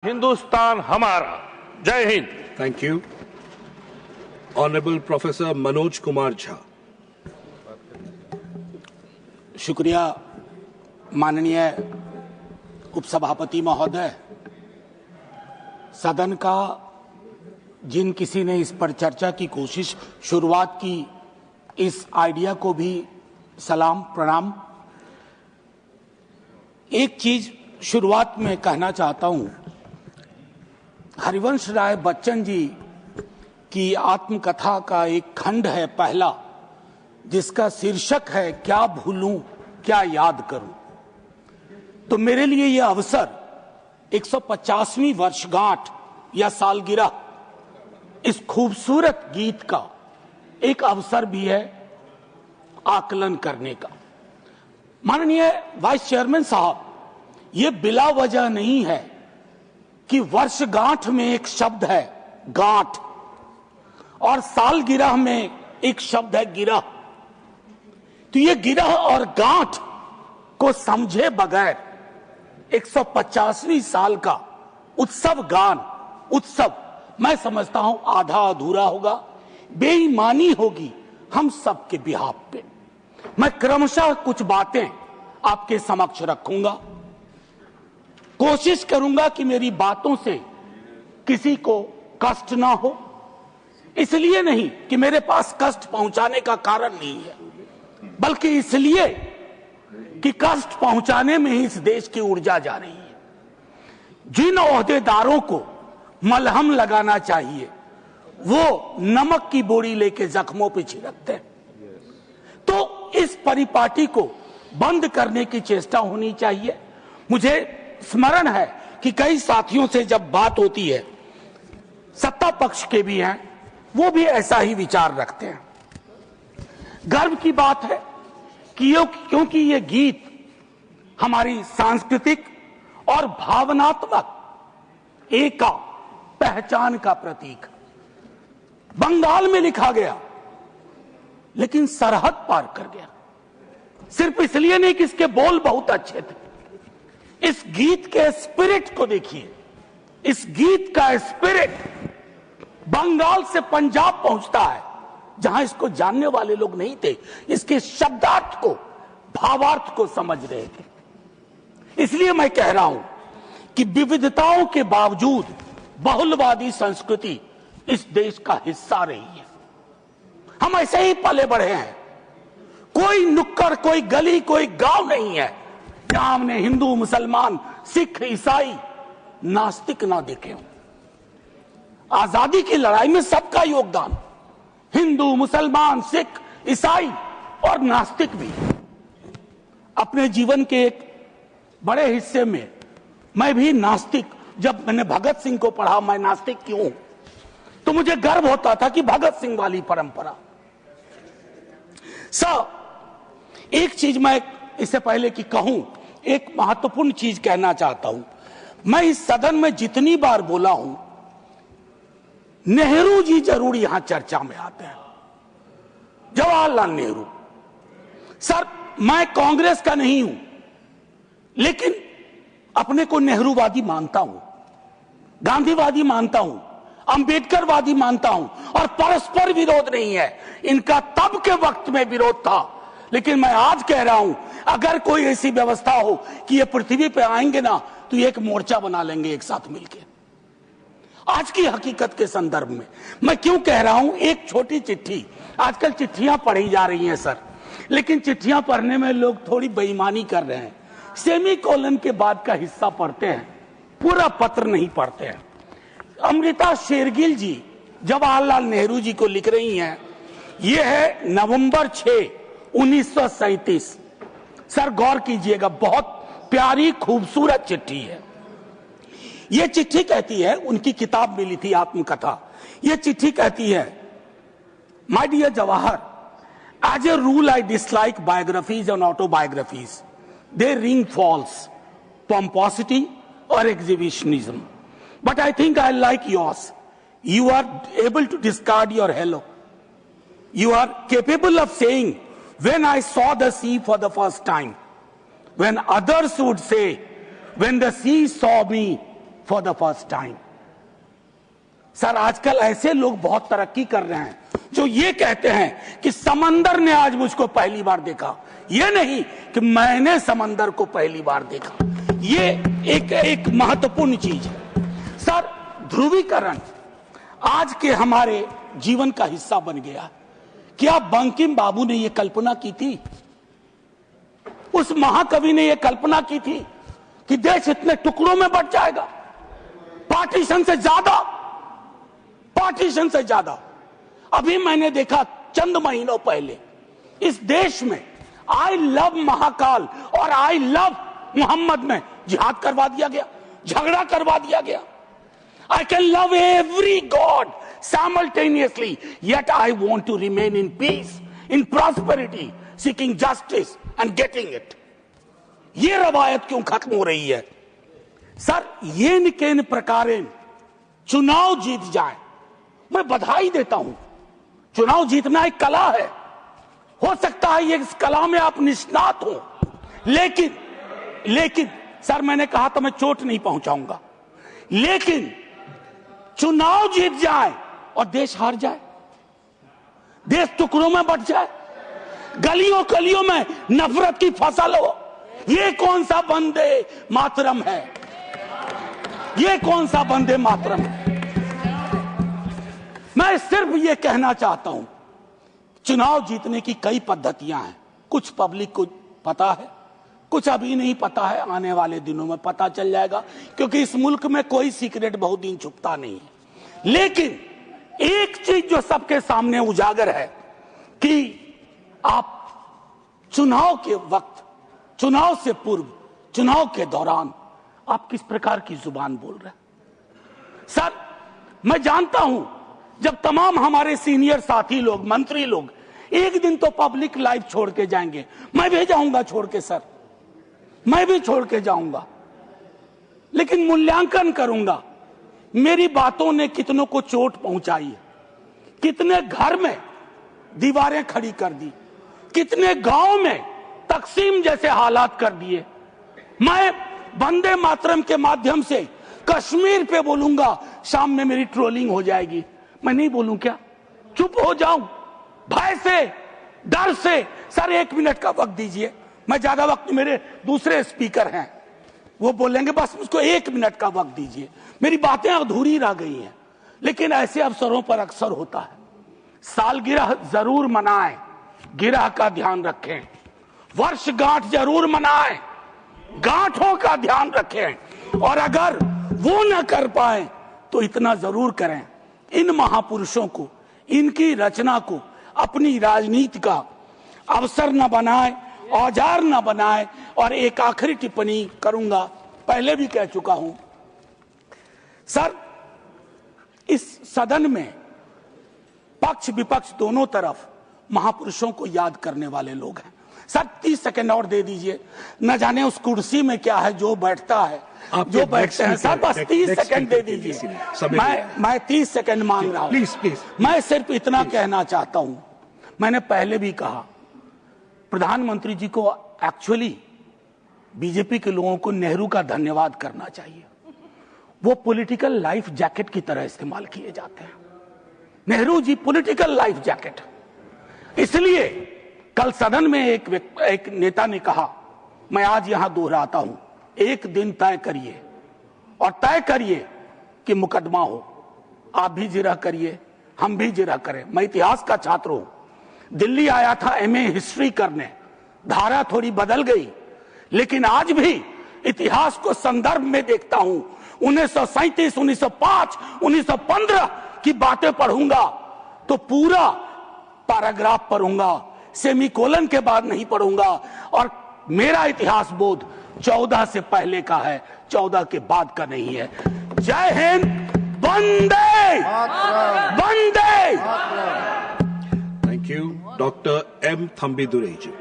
हिंदुस्तान हमारा। जय Hind. Thank you. Honourable professor Manoj Kumar Jha. शुक्रिया माननीय उपसभापति महोदय। सदन का जिन किसी ने इस पर चर्चा की कोशिश शुरुआत की, इस आइडिया को भी सलाम प्रणाम। एक चीज शुरुआत में कहना चाहता हूं, हरिवंश राय बच्चन जी की आत्मकथा का एक खंड है पहला, जिसका शीर्षक है क्या भूलूं क्या याद करूं। तो मेरे लिए यह अवसर 150वीं वर्षगांठ या सालगिरह इस खूबसूरत गीत का एक अवसर भी है आकलन करने का। माननीय वाइस चेयरमैन साहब, ये बिला वजह नहीं है कि वर्षगांठ में एक शब्द है गांठ और सालगिरह में एक शब्द है गिरह। तो ये गिरह और गांठ को समझे बगैर 150वीं साल का उत्सव गान, उत्सव मैं समझता हूं आधा अधूरा होगा, बेईमानी होगी हम सबके बिहाफ पे। मैं क्रमशः कुछ बातें आपके समक्ष रखूंगा, कोशिश करूंगा कि मेरी बातों से किसी को कष्ट ना हो। इसलिए नहीं कि मेरे पास कष्ट पहुंचाने का कारण नहीं है, बल्कि इसलिए कि कष्ट पहुंचाने में ही इस देश की ऊर्जा जा रही है। जिन ओहदेदारों को मलहम लगाना चाहिए वो नमक की बोरी लेके जख्मों पे छिड़कते हैं। तो इस परिपाटी को बंद करने की चेष्टा होनी चाहिए। मुझे स्मरण है कि कई साथियों से जब बात होती है, सत्ता पक्ष के भी हैं, वो भी ऐसा ही विचार रखते हैं। गर्व की बात है कि क्योंकि ये गीत हमारी सांस्कृतिक और भावनात्मक एका पहचान का प्रतीक। बंगाल में लिखा गया लेकिन सरहद पार कर गया, सिर्फ इसलिए नहीं कि इसके बोल बहुत अच्छे थे। इस गीत के स्पिरिट को देखिए, इस गीत का स्पिरिट बंगाल से पंजाब पहुंचता है, जहां इसको जानने वाले लोग नहीं थे, इसके शब्दार्थ को, भावार्थ को समझ रहे थे। इसलिए मैं कह रहा हूं कि विविधताओं के बावजूद बहुलवादी संस्कृति इस देश का हिस्सा रही है। हम ऐसे ही पले बढ़े हैं। कोई नुक्कड़, कोई गली, कोई गांव नहीं है जहां हमने हिंदू, मुसलमान, सिख, ईसाई, नास्तिक ना देखे हों। आजादी की लड़ाई में सबका योगदान, हिंदू, मुसलमान, सिख, ईसाई और नास्तिक भी। अपने जीवन के एक बड़े हिस्से में मैं भी नास्तिक, जब मैंने भगत सिंह को पढ़ा, मैं नास्तिक क्यों, तो मुझे गर्व होता था कि भगत सिंह वाली परंपरा। एक चीज मैं इससे पहले कि कहूं, एक महत्वपूर्ण चीज कहना चाहता हूं। मैं इस सदन में जितनी बार बोला हूं, नेहरू जी जरूर यहां चर्चा में आते हैं। जवाहरलाल नेहरू। सर, मैं कांग्रेस का नहीं हूं, लेकिन अपने को नेहरूवादी मानता हूं, गांधीवादी मानता हूं, अंबेडकरवादी मानता हूं, और परस्पर विरोध नहीं है। इनका तब के वक्त में विरोध था, लेकिन मैं आज कह रहा हूं, अगर कोई ऐसी व्यवस्था हो कि ये पृथ्वी पे आएंगे ना, तो एक मोर्चा बना लेंगे एक साथ मिलकर। आज की हकीकत के संदर्भ में मैं क्यों कह रहा हूं, एक छोटी चिट्ठी, आजकल चिट्ठियां पढ़ी जा रही हैं सर, लेकिन चिट्ठियां पढ़ने में लोग थोड़ी बेईमानी कर रहे हैं। सेमीकोलन के बाद का हिस्सा पढ़ते हैं, पूरा पत्र नहीं पढ़ते हैं। अमृता शेरगिल जी जवाहरलाल नेहरू जी को लिख रही हैं। यह है नवंबर 6, 1937। सर गौर कीजिएगा, बहुत प्यारी खूबसूरत चिट्ठी है। यह चिट्ठी कहती है, उनकी किताब मिली थी आत्मकथा। यह चिट्ठी कहती है, my dear Jawahar, as a rule I dislike biographies and autobiographies. They ring false, pomposity or exhibitionism. But I think I like yours. You are able to discard your hello. You are capable of saying, when I saw the sea for the first time, when others would say, when the sea saw me for the first time. Sir आजकल ऐसे लोग बहुत तरक्की कर रहे हैं जो ये कहते हैं कि समंदर ने आज मुझको पहली बार देखा, ये नहीं कि मैंने समंदर को पहली बार देखा। ये एक महत्वपूर्ण चीज है। सर ध्रुवीकरण आज के हमारे जीवन का हिस्सा बन गया। क्या बंकिम बाबू ने यह कल्पना की थी, उस महाकवि ने यह कल्पना की थी कि देश इतने टुकड़ों में बंट जाएगा? पार्टीशन से ज्यादा। अभी मैंने देखा चंद महीनों पहले इस देश में आई लव महाकाल और आई लव मोहम्मद में जिहाद करवा दिया गया, झगड़ा करवा दिया गया। I can love every God simultaneously, yet I want to remain in peace, in prosperity, seeking justice and getting it. ये रवायत क्यों खत्म हो रही है? सर येन केन प्रकारेण चुनाव जीत जाए, मैं बधाई देता हूं। चुनाव जीतना एक कला है, हो सकता है ये इस कला में आप निष्णात हो, लेकिन सर मैंने कहा तो मैं चोट नहीं पहुंचाऊंगा, लेकिन चुनाव जीत जाए और देश हार जाए, देश टुकड़ों में बंट जाए, गलियों गलियों में नफरत की फसल हो, ये कौन सा वंदे मातरम है? ये कौन सा वंदे मातरम है? मैं सिर्फ ये कहना चाहता हूं, चुनाव जीतने की कई पद्धतियां हैं। कुछ पब्लिक को पता है, कुछ अभी नहीं पता है, आने वाले दिनों में पता चल जाएगा, क्योंकि इस मुल्क में कोई सीक्रेट बहुत दिन छुपता नहीं है। लेकिन एक चीज जो सबके सामने उजागर है कि आप चुनाव के वक्त, चुनाव से पूर्व, चुनाव के दौरान आप किस प्रकार की जुबान बोल रहे हैं। सर मैं जानता हूं जब तमाम हमारे सीनियर साथी लोग, मंत्री लोग एक दिन तो पब्लिक लाइफ छोड़ के जाएंगे, मैं भी जाऊंगा छोड़ के सर, मैं भी छोड़ के जाऊंगा, लेकिन मूल्यांकन करूंगा मेरी बातों ने कितनों को चोट पहुंचाई है, कितने घर में दीवारें खड़ी कर दी, कितने गांव में तकसीम जैसे हालात कर दिए। मैं वंदे मातरम के माध्यम से कश्मीर पे बोलूंगा, शाम में मेरी ट्रोलिंग हो जाएगी, मैं नहीं बोलूं क्या? चुप हो जाऊं भय से, डर से? सर 1 मिनट का वक्त दीजिए, मैं ज्यादा वक्त, मेरे दूसरे स्पीकर हैं वो बोलेंगे, बस मुझको 1 मिनट का वक्त दीजिए। मेरी बातें अधूरी रह गई हैं, लेकिन ऐसे अवसरों पर अक्सर होता है। सालगिरह जरूर मनाएं, गिरह का ध्यान रखें, वर्षगांठ जरूर मनाएं, गांठों का ध्यान रखें, और अगर वो न कर पाए तो इतना जरूर करें, इन महापुरुषों को, इनकी रचना को अपनी राजनीति का अवसर न बनाए, औजार न बनाए। और एक आखिरी टिप्पणी करूंगा, पहले भी कह चुका हूं सर, इस सदन में पक्ष विपक्ष दोनों तरफ महापुरुषों को याद करने वाले लोग हैं। सर 30 सेकंड और दे दीजिए, न जाने उस कुर्सी में क्या है जो बैठता है, जो बैठते हैं। सर बस 30 सेकंड दे दीजिए, मैं 30 सेकंड मांग रहा हूं। प्लीज मैं सिर्फ इतना कहना चाहता हूं, मैंने पहले भी कहा, प्रधानमंत्री जी को एक्चुअली बीजेपी के लोगों को नेहरू का धन्यवाद करना चाहिए। वो पॉलिटिकल लाइफ जैकेट की तरह इस्तेमाल किए जाते हैं। Nehru ji political life jacket. इसलिए कल सदन में एक नेता ने कहा, मैं आज यहां दोहराता हूं, एक दिन तय करिए और तय करिए कि मुकदमा हो। आप भी जिरह करिए, हम भी जिरह करें। मैं इतिहास का छात्र हूं, दिल्ली आया था एमए हिस्ट्री करने, धारा थोड़ी बदल गई, लेकिन आज भी इतिहास को संदर्भ में देखता हूं। 1937, 1905, 1915 की बातें पढ़ूंगा तो पूरा पैराग्राफ पढ़ूंगा, सेमीकोलन के बाद नहीं पढ़ूंगा। और मेरा इतिहास बोध 14 से पहले का है, 14 के बाद का नहीं है। जय हिंद, वंदे वंदे। Thank you. Doctor M Thambidurai ji.